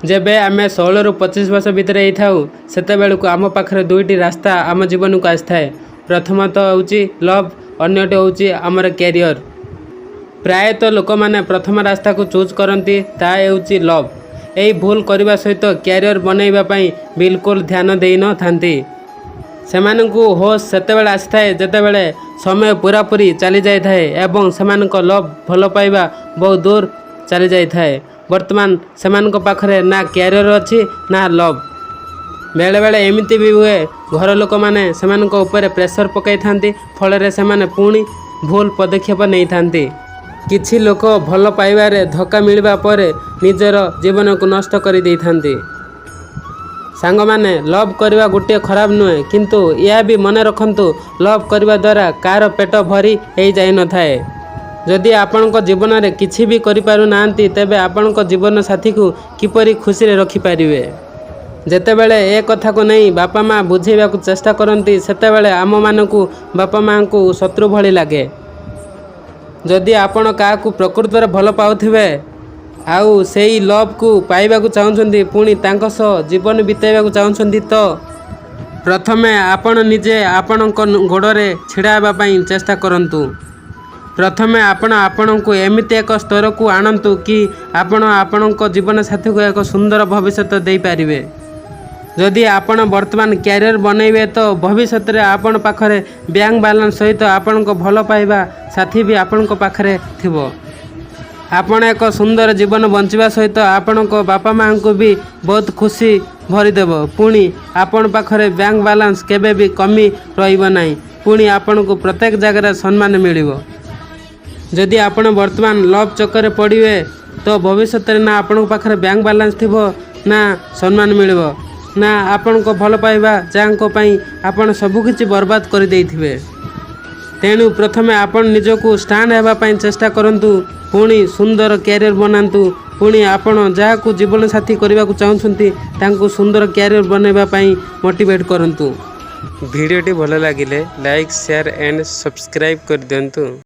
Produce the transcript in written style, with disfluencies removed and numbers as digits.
जेबे आमे 16 ରୁ 25 वर्ष भितर थाऊ सेते बेलକୁ आम पाखरे दुईटी रास्ता आम जीवन को आसए। प्रथमतः होची लव, अन्यटे होची आमर कैरियर। प्रायतः लोक माने प्रथम रास्ता को चूज करती ता होची लव। यही भूल करने सहित कैरियर बनैबा पई बिल्कुल ध्यान दे न थांती। सेमानंकु होश सेतेबेले आसिथाए जेतेबेले समय पूरापूरी चली जाए थाए एवं सेमानक लव भल पाइबा बहुत दूर चली जाए थाए। वर्तमान सेमानक पाखरे ना कैरियर अच्छी ना लव। बेले बेले एमती भी हुए घर लोक माने सेमानक ऊपर प्रेशर पकाई थांती, फल सेमाने पुणी भूल पदक्षेप नहीं थांती। किछि लोक भल पाइबारे धक्का मिलवा पर निजर जीवन को नष्ट कर दे थांती। सांग माने लव करवा गोटे खराब नुहे, किंतु यह भी मन रखंतु लव करवा द्वारा कार पेट भरी हो जाई न थाए। जदि आपणक जीवन में किछि भी करि पारु नांती तेबे आपणक जीवन साथी को किपरि खुशी रे रखि पारिबे। जेतेबेले ए कथा को नहीं बापा माँ बुझेबा को चेष्टा करती सेतेबेले आम मानकु बापा माँ को शत्रु भली लागे। जदि आपण का प्रकृत में भल पाउथिबे आउ सेई लव को पाइबा को चाहउछंती पुणी तांक सह जीवन बिताइबा को चाहउछंती तो प्रथमे आपण निजे आपणक गोड़े छिड़ाबा पई चेष्टा करंतु। प्रथमे आपण को एमिति एक स्तर को आणंतु कि आपणक जीवन साथी को एक सुंदर भविष्य दे पारिबे। जदि आपण वर्तमान कैरियर बनैबे तो भविष्य रे आपण पाखरे बैंक बैलेंस सहित आपणक भल पाइबा साथी भी आपणक पाखरे थिबो। आपण एक सुंदर जीवन बंचिबा सहित आपणक बापा माँ को भी बहुत खुशी भरीदेव। पुणी आपण पाखरे बैंक बैलेंस केबे भी कमी रहिबो नाही। पुणी आपण को प्रत्येक जगह सम्मान मिलिबो। जदि आपण वर्तमान लव चक्कर पड़े तो भविष्य में ना आपण पाखरे बैंक बैलेंस थिबो ना सम्मान मिलिबो ना आपण को भल पाइबा जांको पई आपण सबकिछि बर्बाद कर देइथिबे। तेणु प्रथमे आपण निजको स्टैंड हेबा पई चेष्टा करंतु, पुणी सुंदर कैरियर बनातु। पुणी आपण जाहाकू जीवन साथी करबा को चाहउछंती तांको सुंदर कैरियर बनैबा पई मोटिवेट करंतु। वीडियोटी भल लागिले लाइक शेयर एंड सब्सक्राइब कर दियंतु।